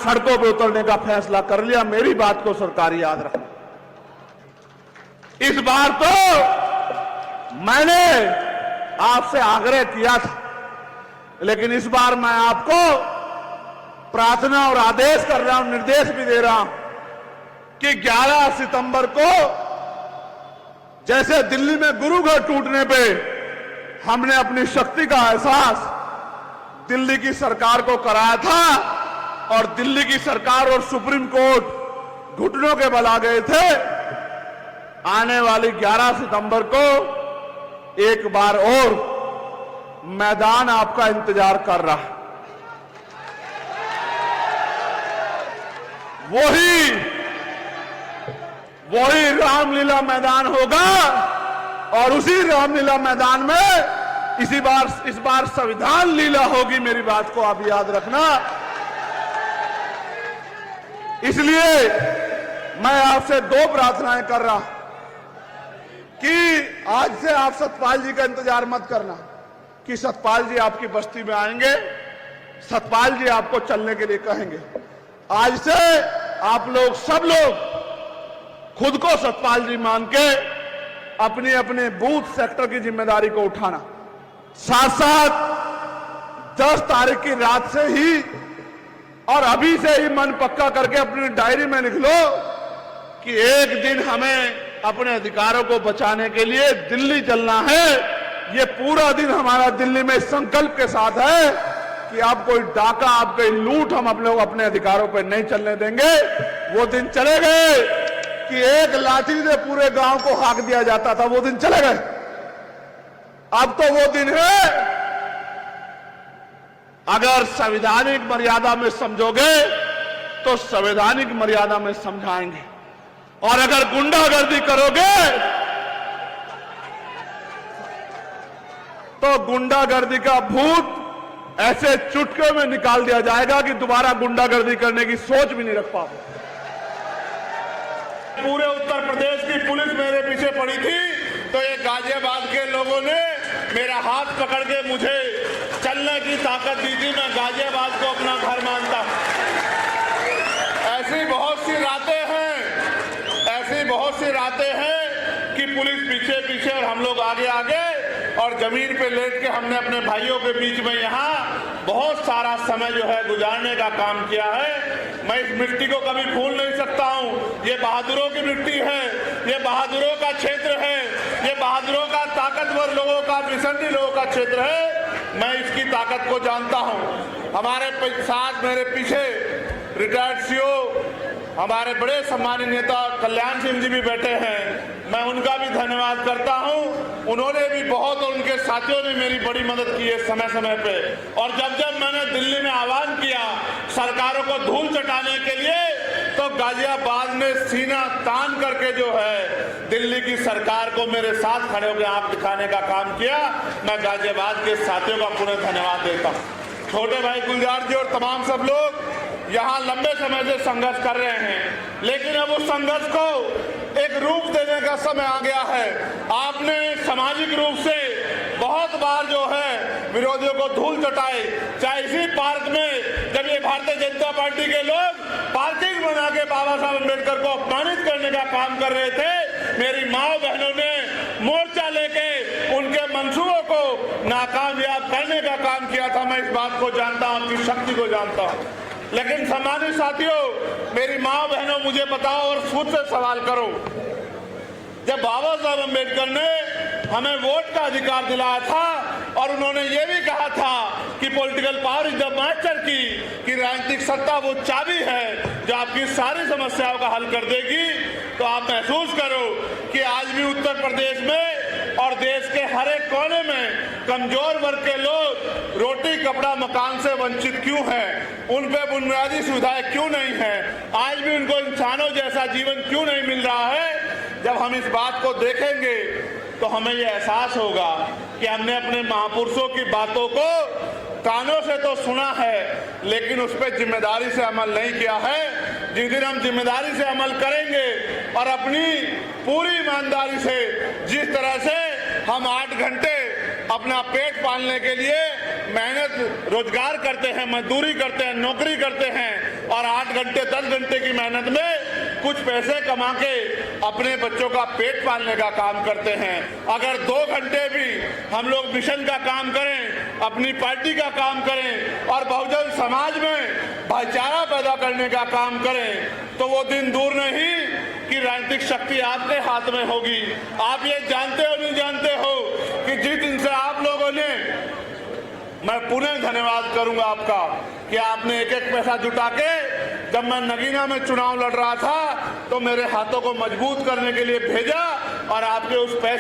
सड़कों पर उतरने का फैसला कर लिया। मेरी बात को सरकार याद रखना। इस बार तो मैंने आपसे आग्रह किया था, लेकिन इस बार मैं आपको प्रार्थना और आदेश कर रहा हूं, निर्देश भी दे रहा हूं कि 11 सितंबर को जैसे दिल्ली में गुरु घर टूटने पे हमने अपनी शक्ति का एहसास दिल्ली की सरकार को कराया था और दिल्ली की सरकार और सुप्रीम कोर्ट घुटनों के बल आ गए थे, आने वाली 11 सितंबर को एक बार और मैदान आपका इंतजार कर रहा है। वही रामलीला मैदान होगा और उसी रामलीला मैदान में इस बार संविधान लीला होगी। मेरी बात को आप याद रखना। इसलिए मैं आपसे 2 प्रार्थनाएं कर रहा हूं कि आज से आप सतपाल जी का इंतजार मत करना कि सतपाल जी आपकी बस्ती में आएंगे, सतपाल जी आपको चलने के लिए कहेंगे। आज से आप लोग सब लोग खुद को सतपाल जी मान के अपने अपने बूथ सेक्टर की जिम्मेदारी को उठाना। साथ साथ 10 तारीख की रात से ही और अभी से ही मन पक्का करके अपनी डायरी में लिख लो कि एक दिन हमें अपने अधिकारों को बचाने के लिए दिल्ली चलना है। ये पूरा दिन हमारा दिल्ली में संकल्प के साथ है कि आप कोई डाका, आप कोई लूट हम लोग अपने अधिकारों पर नहीं चलने देंगे। वो दिन चले गए कि एक लाठी से पूरे गांव को हाँक दिया जाता था, वो दिन चले गए। अब तो वो दिन है, अगर संवैधानिक मर्यादा में समझोगे तो संवैधानिक मर्यादा में समझाएंगे, और अगर गुंडागर्दी करोगे तो गुंडागर्दी का भूत ऐसे चुटके में निकाल दिया जाएगा कि दोबारा गुंडागर्दी करने की सोच भी नहीं रख पाओगे। पूरे उत्तर प्रदेश की पुलिस मेरे पीछे पड़ी थी तो ये गाजियाबाद के लोगों ने मेरा हाथ पकड़ के मुझे चलने की ताकत दी थी। मैं गाजियाबाद को अपना घर मानता हूं। ऐसी बहुत सी रातें हैं कि पुलिस पीछे पीछे और हम लोग आगे आगे, और जमीन पे लेट के हमने अपने भाइयों के बीच में यहाँ बहुत सारा समय जो है गुजारने का काम किया है। मैं इस मिट्टी को कभी भूल नहीं सकता हूँ। ये बहादुरों की मिट्टी है, ये बहादुरों का क्षेत्र है, ये बहादुरों का, ताकतवर लोगों का, मिशनरी लोगों का क्षेत्र है। मैं इसकी ताकत को जानता हूँ। हमारे साथ मेरे पीछे रिटायर्ड सीओ हमारे बड़े सम्मानित नेता कल्याण सिंह जी भी बैठे हैं। मैं उनका भी धन्यवाद करता हूं। उन्होंने भी बहुत, और उनके साथियों ने मेरी बड़ी मदद की है समय समय पे। और जब मैंने दिल्ली में आह्वान किया सरकारों को धूल चटाने के लिए, तो गाजियाबाद ने सीना तान करके जो है दिल्ली की सरकार को मेरे साथ खड़े होकर आंख दिखाने का काम किया। मैं गाजियाबाद के साथियों का पुनः धन्यवाद देता हूँ। छोटे भाई गुलजार जी और तमाम सब लोग यहाँ लंबे समय से संघर्ष कर रहे हैं, लेकिन अब उस संघर्ष को एक रूप देने का समय आ गया है। आपने सामाजिक रूप से बहुत बार जो है विरोधियों को धूल चटाए, चाहे इसी पार्क में जब ये भारतीय जनता पार्टी के लोग पार्किंग बना के बाबा साहब अम्बेडकर को अपमानित करने का काम कर रहे थे, मेरी माँ बहनों ने मोर्चा लेके उनके मंसूबों को नाकामयाब करने का काम किया था। मैं इस बात को जानता हूँ, आपकी शक्ति को जानता हूँ। लेकिन सम्मानित साथियों, मेरी माँ बहनों, मुझे बताओ और खुद से सवाल करो, जब बाबा साहब अम्बेडकर ने हमें वोट का अधिकार दिलाया था और उन्होंने ये भी कहा था कि political power is the master की, कि राजनीतिक सत्ता वो चाबी है जो आपकी सारी समस्याओं का हल कर देगी, तो आप महसूस करो कि आज भी उत्तर प्रदेश में और देश के हर एक कोने में कमजोर वर्ग के लोग रोटी कपड़ा मकान से वंचित क्यों हैं, उन पे बुनियादी सुविधाएं क्यों नहीं है, आज भी उनको इंसानों जैसा जीवन क्यों नहीं मिल रहा है। जब हम इस बात को देखेंगे तो हमें यह एहसास होगा कि हमने अपने महापुरुषों की बातों को कानों से तो सुना है, लेकिन उस पर जिम्मेदारी से अमल नहीं किया है। जिस दिन हम जिम्मेदारी से अमल करेंगे और अपनी पूरी ईमानदारी से, जिस तरह से हम 8 घंटे अपना पेट पालने के लिए मेहनत रोजगार करते हैं, मजदूरी करते हैं, नौकरी करते हैं, और 8 घंटे 10 घंटे की मेहनत में कुछ पैसे कमा के अपने बच्चों का पेट पालने का काम करते हैं। अगर 2 घंटे भी हम लोग मिशन का काम करें, अपनी पार्टी का काम करें और बहुजन समाज में भाईचारा पैदा करने का काम करें तो वो दिन दूर नहीं कि राजनीतिक शक्ति आपके हाथ में होगी। आप ये जानते हो नहीं जानते हो कि जिस दिन से आप लोगों ने, मैं पुनः धन्यवाद करूंगा आपका कि आपने एक एक पैसा जुटा के, जब मैं नगीना में चुनाव लड़ रहा था तो मेरे हाथों को मजबूत करने के लिए भेजा और आपके उस पैसे